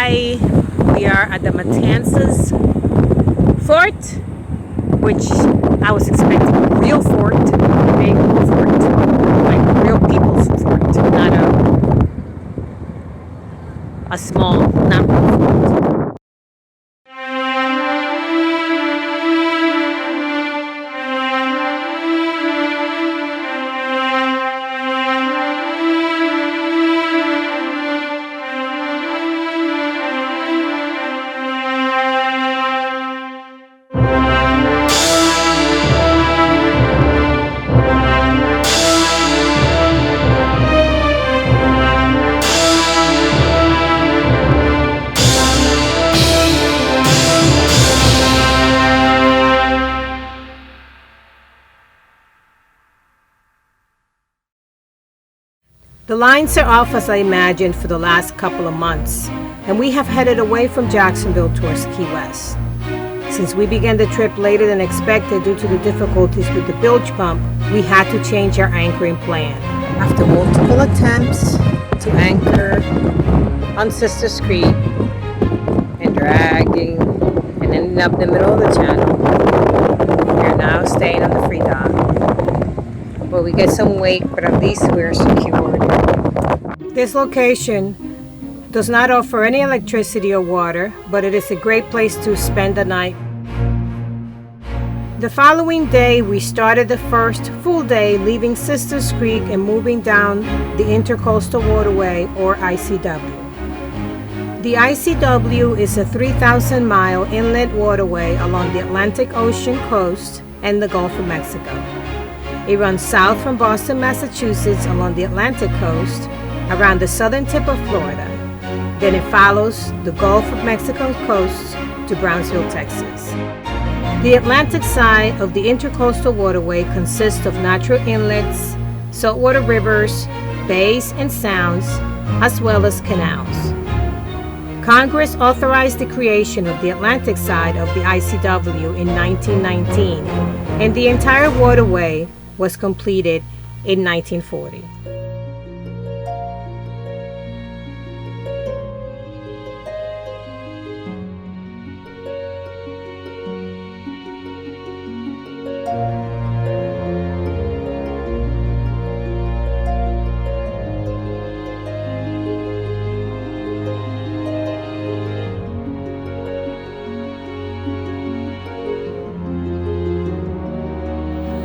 Hi, we are at the Matanzas Fort, which I was expecting a real fort, a big fort, like real people's fort, not a small, not real fort. The lines are off as I imagined for the last couple of months, and we have headed away from Jacksonville towards Key West. Since we began the trip later than expected due to the difficulties with the bilge pump, we had to change our anchoring plan. After multiple attempts to anchor on Sisters Creek and dragging and ending up in the middle of the channel, we are now staying on the free dock. But we get some weight, but at least we're secured. This location does not offer any electricity or water, but it is a great place to spend the night. The following day, we started the first full day leaving Sisters Creek and moving down the Intercoastal Waterway, or ICW. The ICW is a 3,000-mile inlet waterway along the Atlantic Ocean coast and the Gulf of Mexico. It runs south from Boston, Massachusetts along the Atlantic coast, around the southern tip of Florida. Then it follows the Gulf of Mexico coast to Brownsville, Texas. The Atlantic side of the Intercoastal Waterway consists of natural inlets, saltwater rivers, bays, and sounds, as well as canals. Congress authorized the creation of the Atlantic side of the ICW in 1919, and the entire waterway was completed in 1940.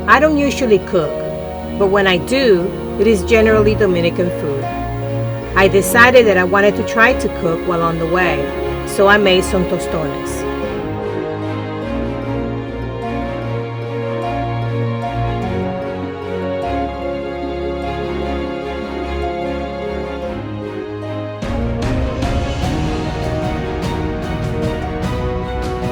I don't usually cook, but when I do, it is generally Dominican food. I decided that I wanted to try to cook while on the way, so I made some tostones.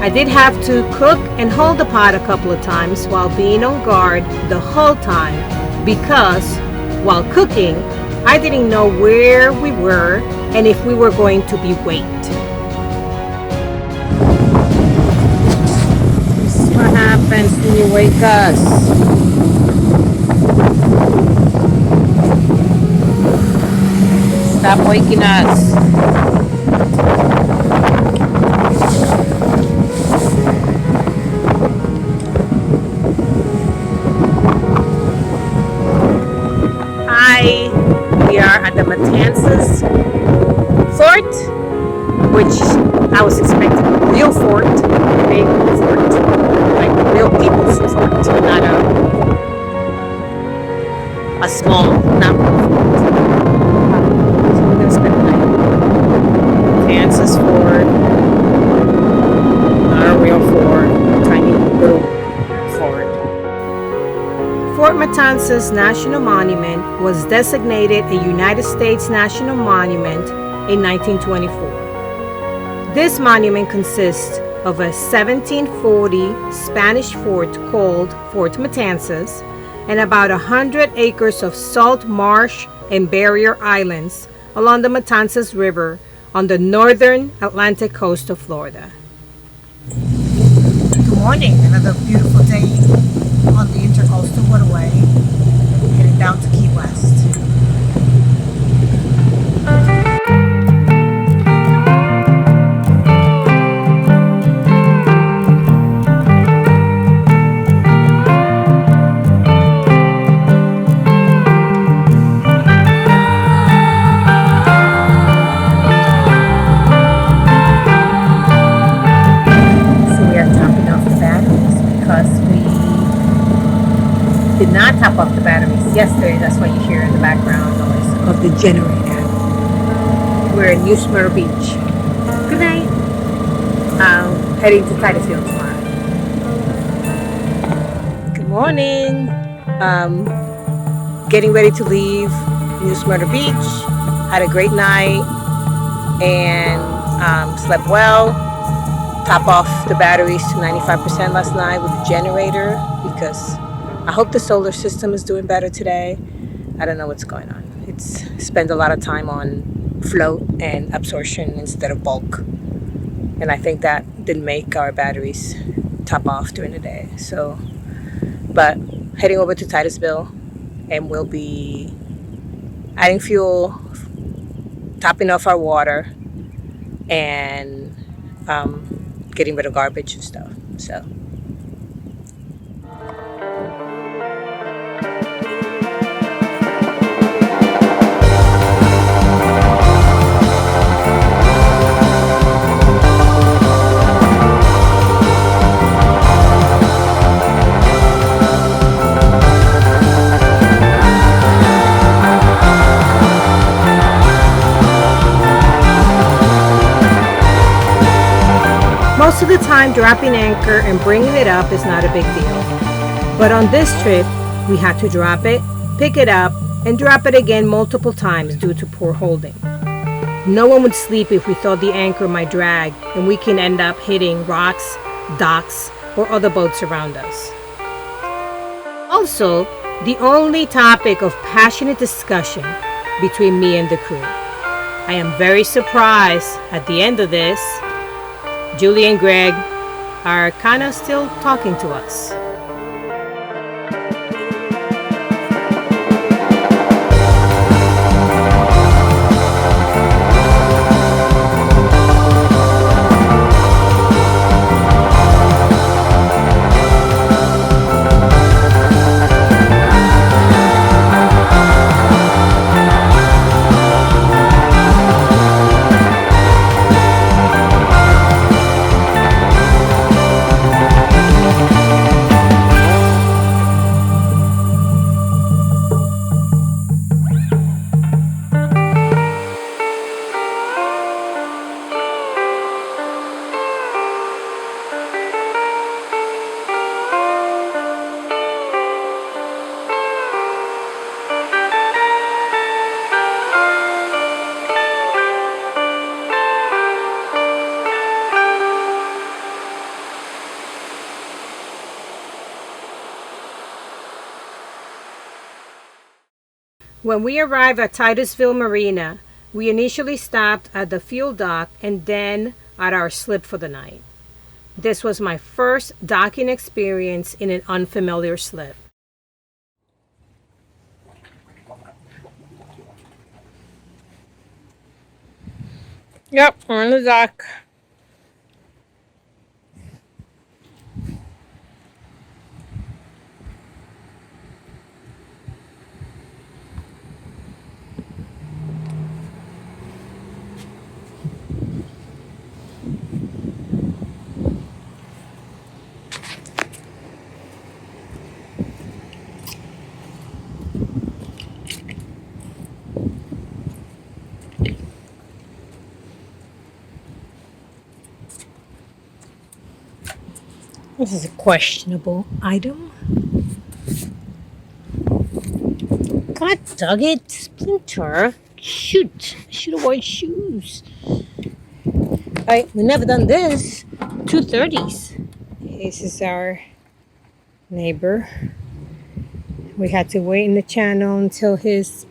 I did have to cook and hold the pot a couple of times while being on guard the whole time because while cooking, I didn't know where we were and if we were going to be waked. This is what happens when you wake us. Stop waking us. We are at the Matanzas Fort, which I was expecting a real fort, a big fort, like real people's fort, not a small, not real fort. So we're gonna spend the night. Matanzas Fort, not a real fort, tiny little fort. Fort Matanzas National Monument was designated a United States National Monument in 1924. This monument consists of a 1740 Spanish fort called Fort Matanzas and about 100 acres of salt marsh and barrier islands along the Matanzas River on the northern Atlantic coast of Florida. Good morning, another beautiful day on the Intercoastal Waterway, heading down to Key West. did not top off the batteries yesterday. That's why you hear in the background noise of the generator. We're in New Smyrna Beach. Good night. Heading to Titusville tomorrow. Good morning. Getting ready to leave New Smyrna Beach. Had a great night and slept well. Top off the batteries to 95% last night with the generator because I hope the solar system is doing better today. I don't know what's going on. It's spent a lot of time on float and absorption instead of bulk. And I think that didn't make our batteries top off during the day. So, but heading over to Titusville and we'll be adding fuel, topping off our water, and getting rid of garbage and stuff. So. Most of the time, dropping anchor and bringing it up is not a big deal. But on this trip, we had to drop it, pick it up, and drop it again multiple times due to poor holding. No one would sleep if we thought the anchor might drag and we can end up hitting rocks, docks, or other boats around us. Also, the only topic of passionate discussion between me and the crew. I am very surprised at the end of this, Julie and Greg are kind of still talking to us. When we arrived at Titusville Marina, we initially stopped at the fuel dock and then at our slip for the night. This was my first docking experience in an unfamiliar slip. Yep, we're on the dock. This is a questionable item. God dug it, Splinter. Shoot, I should have worn shoes. Alright, we've never done this. 230s. This is our neighbor. We had to wait in the channel until his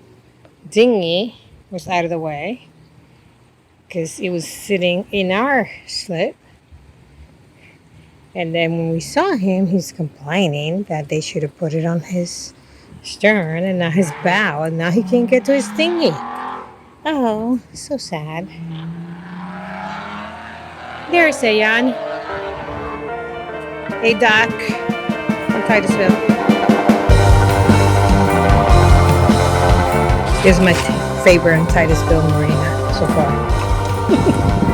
dinghy was out of the way because it was sitting in our slip. And then when we saw him, he's complaining that they should have put it on his stern and not his bow, and now he can't get to his dinghy. Oh, so sad. There's Sayan. Hey, Doc. In Titusville. This is my favorite in Titusville Marina so far.